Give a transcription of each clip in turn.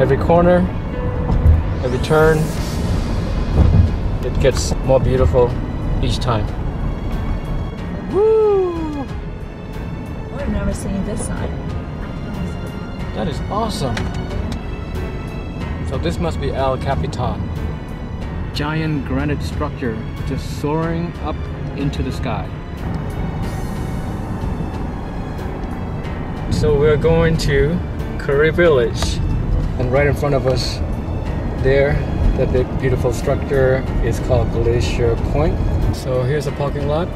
every corner, every turn, it gets more beautiful each time. Woo! I've never seen this side. That is awesome. So this must be El Capitan. Giant granite structure just soaring up into the sky. So we're going to Curry Village, and right in front of us there, that big beautiful structure is called Glacier Point. So here's a parking lot.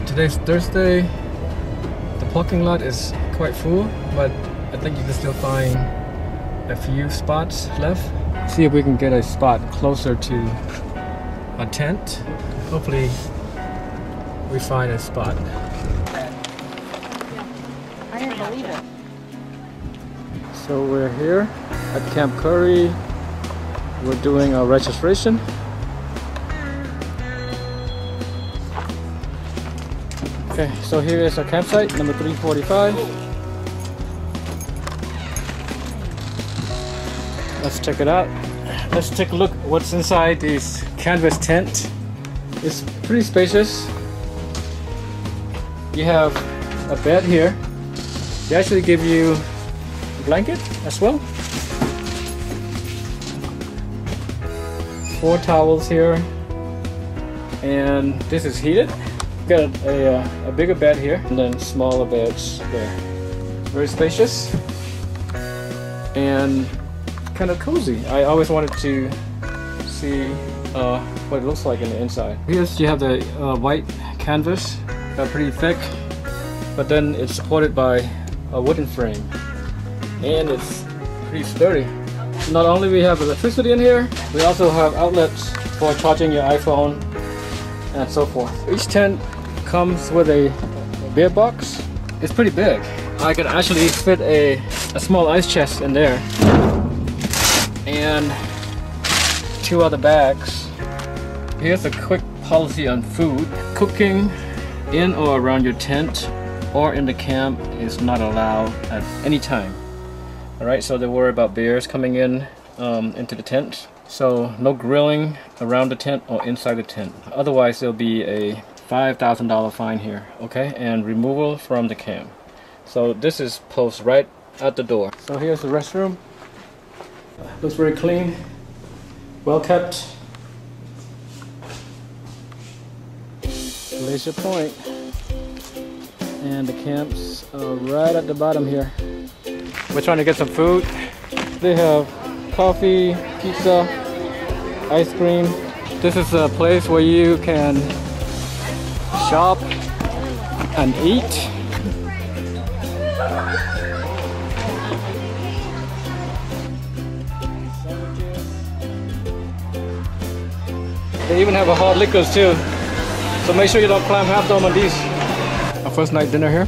Today's Thursday. The parking lot is quite full, but I think you can still find a few spots left. See if we can get a spot closer to a tent. Hopefully we find a spot. I didn't believe it. So we're here at Camp Curry. We're doing our registration. Okay, so here is our campsite, number 345. Let's check it out. Let's take a look at what's inside this canvas tent. It's pretty spacious. You have a bed here. They actually give you a blanket as well. 4 towels here. And this is heated. Got a bigger bed here and then smaller beds there. Very spacious and kind of cozy. I always wanted to see what it looks like in the inside. Here you have the white canvas, pretty thick, but then it's supported by a wooden frame and it's pretty sturdy. Not only we have electricity in here, we also have outlets for charging your iPhone and so forth. Each tent comes with a beer box. It's pretty big. I can actually fit a small ice chest in there and 2 other bags. Here's a quick policy on food. Cooking in or around your tent or in the camp is not allowed at any time. Alright, so they worry about bears coming in into the tent. So no grilling around the tent or inside the tent. Otherwise there'll be a $5,000 fine here, okay? And removal from the camp. So this is posted right at the door. So here's the restroom. Looks very clean, well kept. Glacier Point. And the camps are right at the bottom here. We're trying to get some food. They have coffee, pizza, ice cream. This is a place where you can shop and eat. They even have a hard liquors too. So make sure you don't climb half dome on these. Our first night dinner here.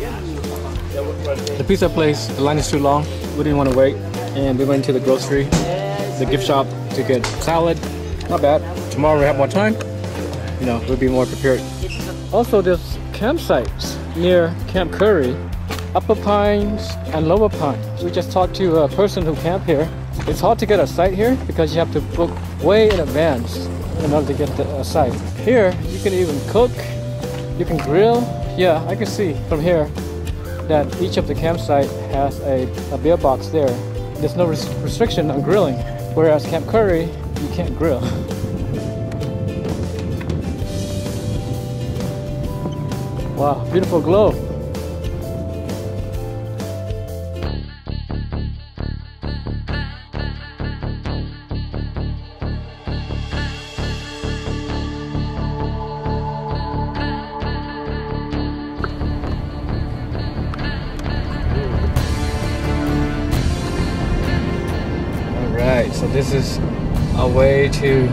The pizza place, the line is too long. We didn't want to wait. And we went to the grocery, the gift shop to get salad. Not bad. Tomorrow we have more time. You know, we'll be more prepared. Also, there's campsites near Camp Curry, Upper Pines and Lower Pines. We just talked to a person who camped here. It's hard to get a site here because you have to book way in advance in order to get a site. Here, you can even cook, you can grill. Yeah, I can see from here that each of the campsite has a beer box there. There's no restriction on grilling, whereas Camp Curry, you can't grill. Wow, beautiful glow. Alright, so this is our way to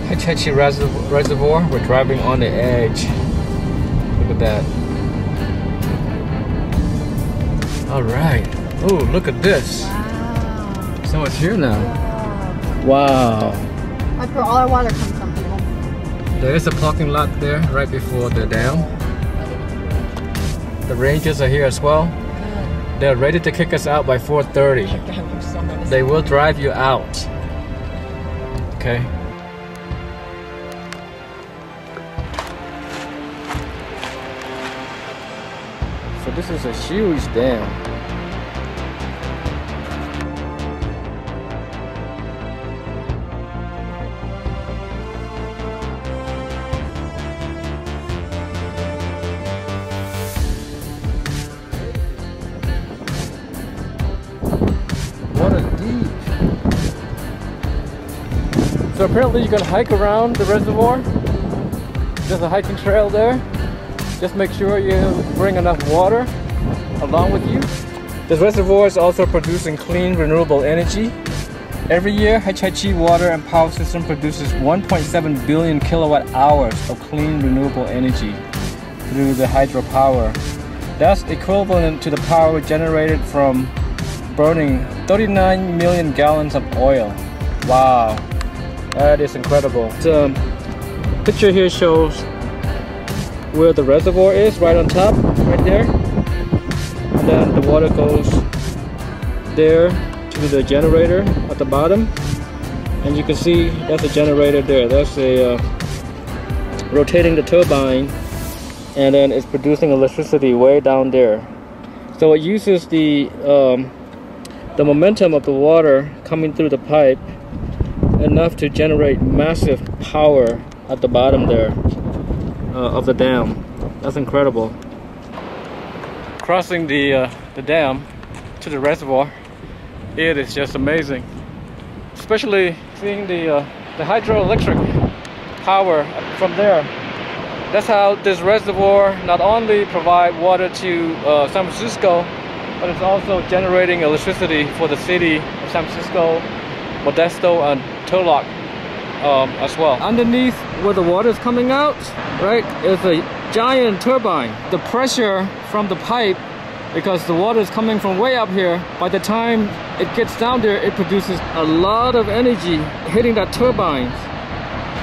Hetch Hetchy Reservoir. We're driving on the edge. Look at that. Alright. Oh, look at this. Wow. So it's here now. Wow. That's where all our water comes from, people. There is a parking lot there right before the dam. The rangers are here as well. They're ready to kick us out by 4:30. They will drive you out. Okay. So this is a huge dam. So apparently you can hike around the reservoir. There's a hiking trail there. Just make sure you bring enough water along with you. This reservoir is also producing clean, renewable energy. Every year, Hetch Hetchy Water and Power System produces 1.7 billion kilowatt hours of clean, renewable energy through the hydropower. That's equivalent to the power generated from burning 39 million gallons of oil. Wow. That is incredible. The picture here shows where the reservoir is, right on top, right there. And then the water goes there to the generator at the bottom. And you can see that's a generator there. That's a rotating the turbine, and then it's producing electricity way down there. So it uses the momentum of the water coming through the pipe enough to generate massive power at the bottom there of the dam. That's incredible. Crossing the dam to the reservoir, it is just amazing. Especially seeing the hydroelectric power from there. That's how this reservoir not only provide water to San Francisco, but it's also generating electricity for the city of San Francisco, Modesto, and Tuolumne as well. Underneath where the water is coming out, right, is a giant turbine. The pressure from the pipe, because the water is coming from way up here, by the time it gets down there, it produces a lot of energy hitting that turbine.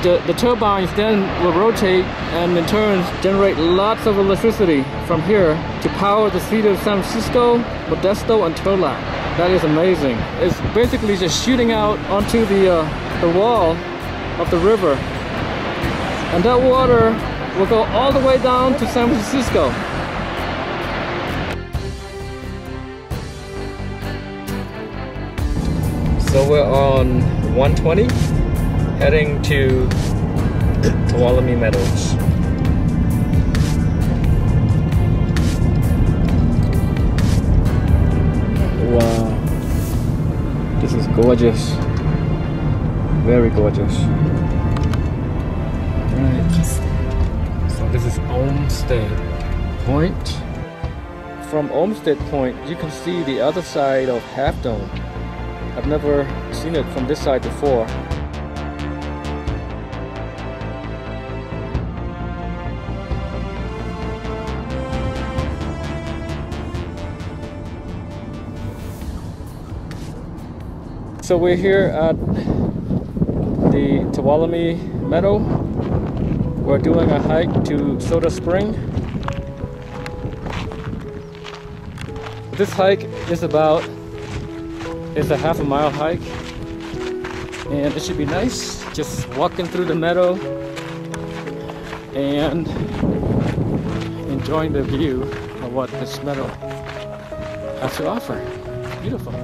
The turbines then will rotate and in turn generate lots of electricity from here to power the city of San Francisco, Modesto, and Tuolumne. That is amazing. It's basically just shooting out onto the wall of the river. And that water will go all the way down to San Francisco. So we're on 120, heading to Tuolumne Meadows. Wow, this is gorgeous. Very gorgeous. Right. So this is Olmsted Point. From Olmsted Point, you can see the other side of Half Dome. I've never seen it from this side before. So we're here at the Tuolumne Meadow. We're doing a hike to Soda Spring. This hike is it's a half a mile hike, and it should be nice just walking through the meadow and enjoying the view of what this meadow has to offer. It's beautiful.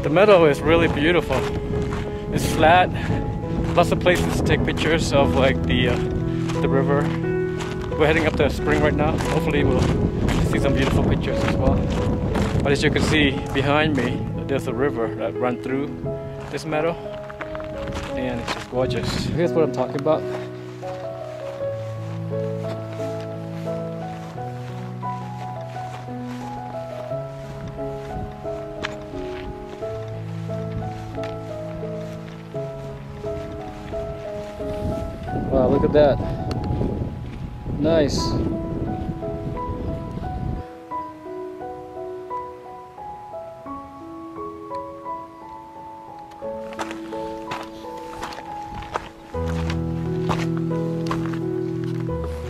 The meadow is really beautiful. It's flat, lots of places to take pictures of like the river. We're heading up the spring right now. Hopefully we'll see some beautiful pictures as well. But as you can see behind me, there's a river that runs through this meadow, and it's just gorgeous. Here's what I'm talking about. at that. Nice.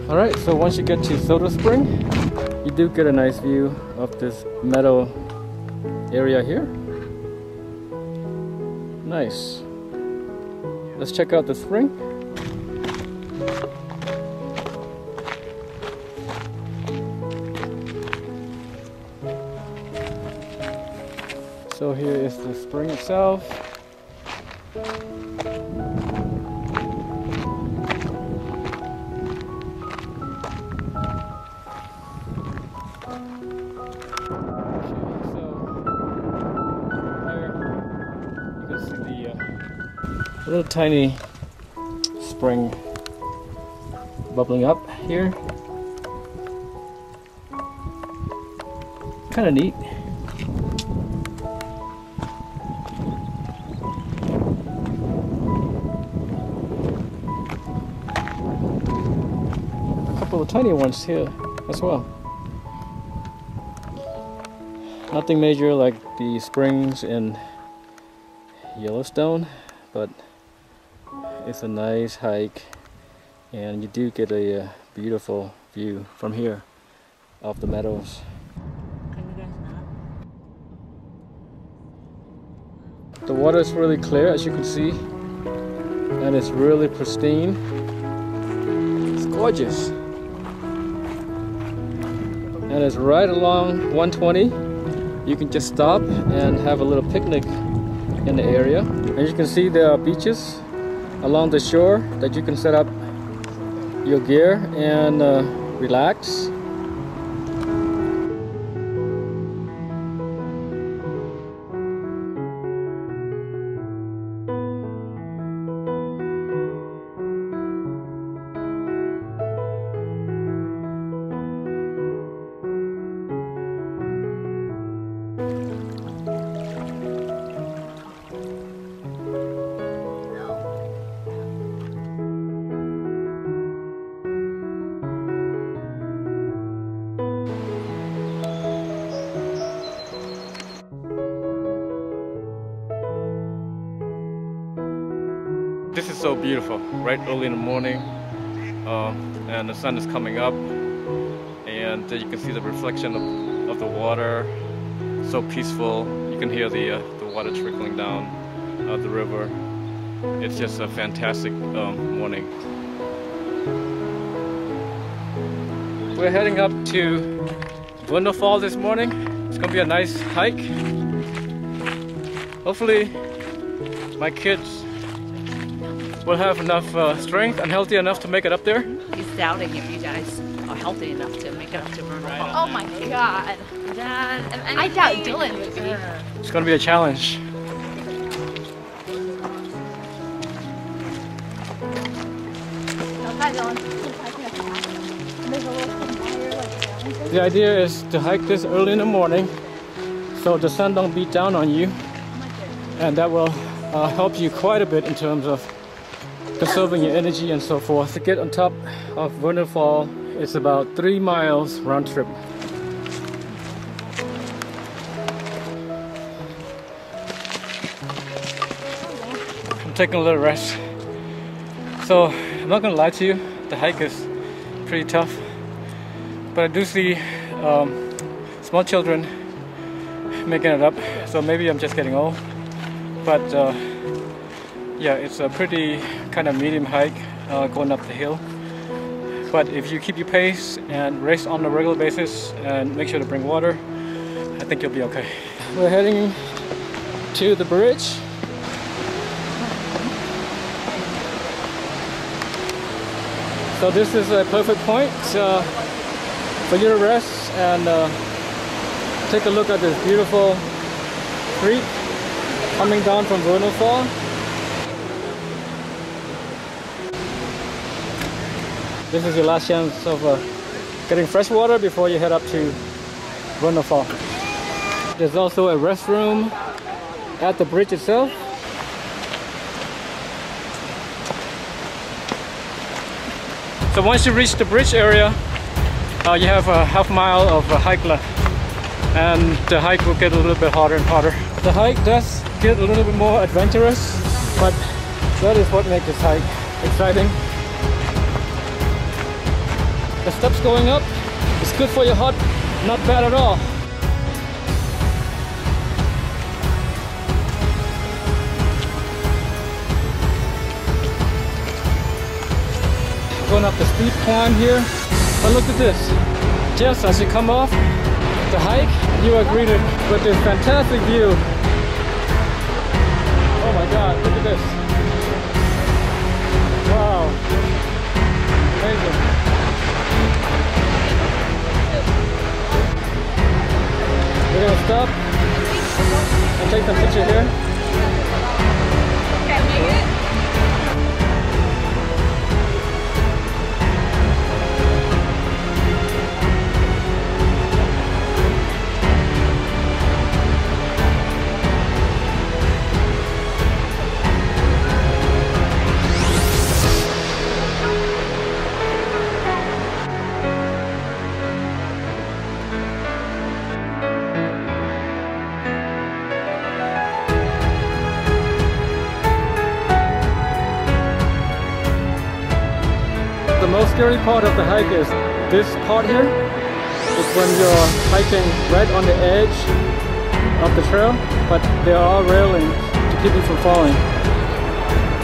Alright, so once you get to Soda Spring, you do get a nice view of this meadow area here. Nice. Let's check out the spring. So here is the spring itself. Little tiny spring bubbling up here. Kind of neat. A couple of tiny ones here as well. Nothing major like the springs in Yellowstone, but it's a nice hike, and you do get a beautiful view from here of the meadows. The water is really clear, as you can see, and it's really pristine. It's gorgeous, and it's right along 120. You can just stop and have a little picnic in the area. As you can see, there are beaches along the shore that you can set up your gear and relax. This is so beautiful, right early in the morning, and the sun is coming up, and you can see the reflection of the water. So peaceful. You can hear the water trickling down the river. It's just a fantastic morning. We're heading up to Vernal Fall this morning. It's gonna be a nice hike. Hopefully my kids will have enough strength and healthy enough to make it up there. He's doubting if you guys are healthy enough to make it up to Vernal Fall. Oh my god. Dad, I doubt Dylan would be. It's gonna be a challenge. The idea is to hike this early in the morning so the sun don't beat down on you, and that will help you quite a bit in terms of conserving your energy and so forth. To get on top of Vernal Fall, it's about 3 miles round trip. I'm taking a little rest. So I'm not gonna lie to you, the hike is pretty tough, but I do see small children making it up, so maybe I'm just getting old. But yeah, it's a pretty kind of medium hike going up the hill. But if you keep your pace and race on a regular basis and make sure to bring water, I think you'll be okay. We're heading to the bridge. So this is a perfect point for you to rest and take a look at this beautiful creek coming down from Vernal Fall. This is your last chance of getting fresh water before you head up to Vernal Fall. There's also a restroom at the bridge itself. So once you reach the bridge area, you have a half mile of hike left, and the hike will get a little bit harder and harder. The hike does get a little bit more adventurous, but that is what makes this hike exciting. The steps going up, it's good for your heart, not bad at all. Going up the steep climb here, but look at this. Just as you come off the hike, you are greeted with this fantastic view. Oh my God, look at this. Wow, amazing. We're gonna stop and take some picture here. Can you make it? The most scary part of the hike is this part here. It's when you're hiking right on the edge of the trail, but there are railings to keep you from falling.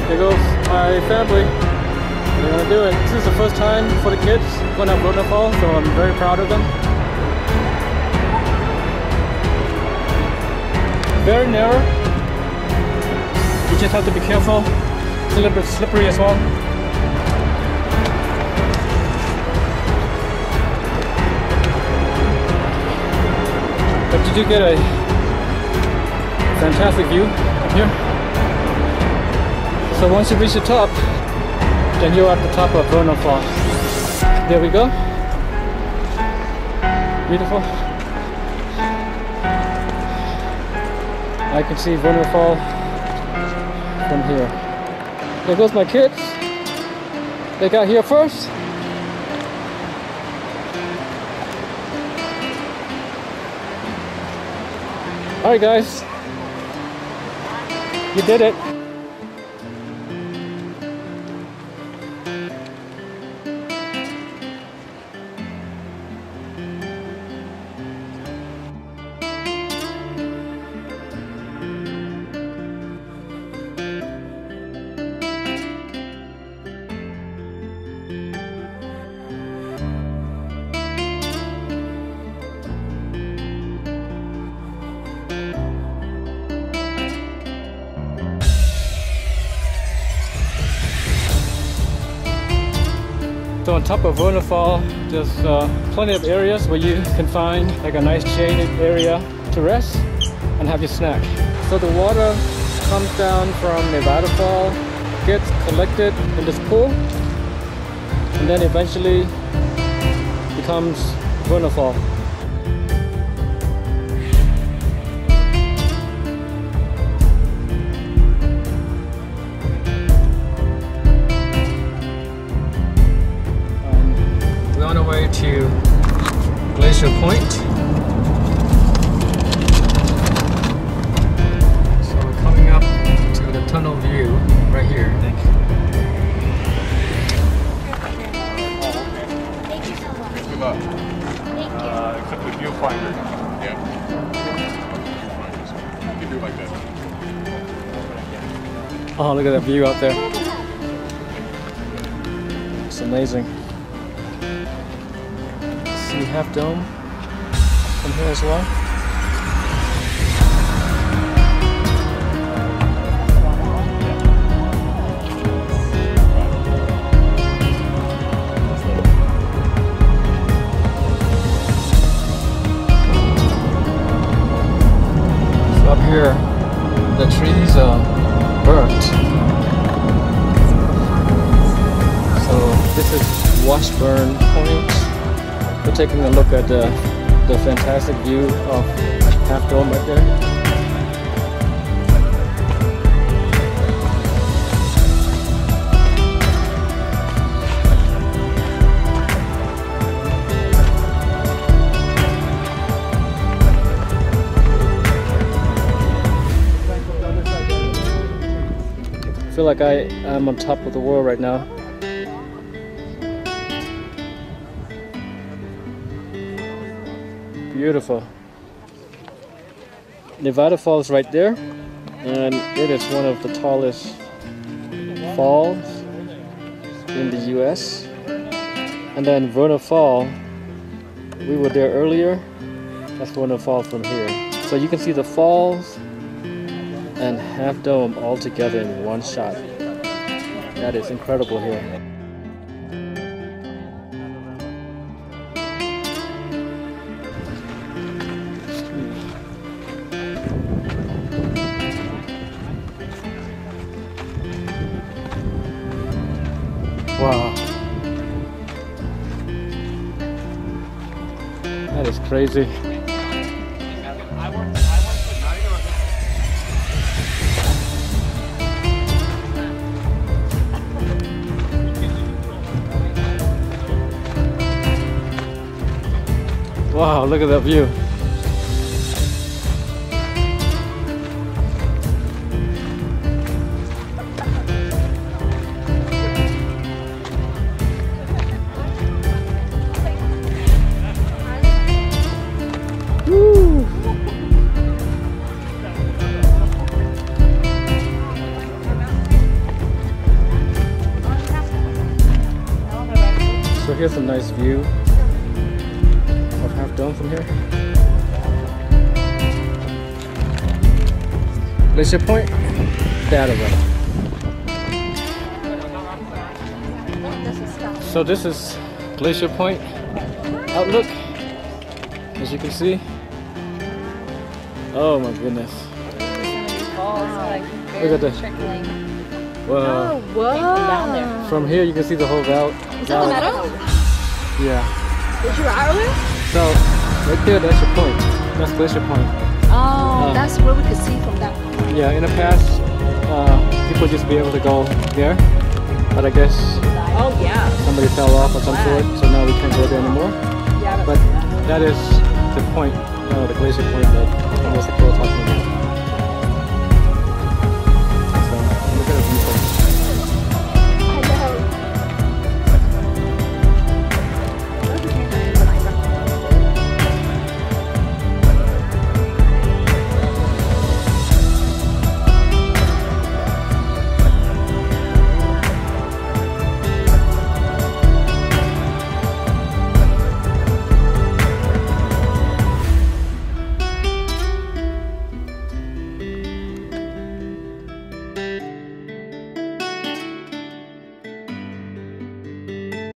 Here goes my family. They're gonna do it. This is the first time for the kids going up Vernal Fall, so I'm very proud of them. Very narrow. You just have to be careful. It's a little bit slippery as well. But you do get a fantastic view up here. So once you reach the top, then you're at the top of Vernal Fall. There we go. Beautiful. I can see Vernal Fall from here. There goes my kids. They got here first. Alright guys, you did it. So on top of Vernal Fall, there's plenty of areas where you can find like a nice shaded area to rest and have your snack. So the water comes down from Nevada Fall, gets collected in this pool, and then eventually becomes Vernal Fall. On our way to Glacier Point. So we're coming up to the tunnel view right here. Thank you so much. Good luck. Thank you. Except the viewfinder. Yeah. You can do it like that. Oh, look at that view out there. It's amazing. See Half Dome from here as well. So up here, the trees are burnt. So this is Washburn Point. We're taking a look at the fantastic view of Half Dome right there. like I am on top of the world right now. Beautiful. Nevada Falls right there, and it is one of the tallest falls in the US. And then Vernal Fall, we were there earlier. That's Vernal Fall from here. So you can see the falls and Half Dome all together in one shot. That is incredible here. Wow. That is crazy. Wow, look at that view. Woo. So here's a nice view of Half Dome from here. Glacier Point, that over. So this is Glacier Point outlook, as you can see. Oh my goodness. Look at this. Wow. Oh, whoa. From here you can see the whole valley. Is that the meadow? Yeah. Did you ride earlier? So, right there, that's your point. That's Glacier Point. Oh, that's where we could see from that point. Yeah, in the past, people just be able to go there. But I guess somebody fell off or some sort, so now we can't go there anymore. Yeah, but that is the point, the Glacier Point that most people are talking about.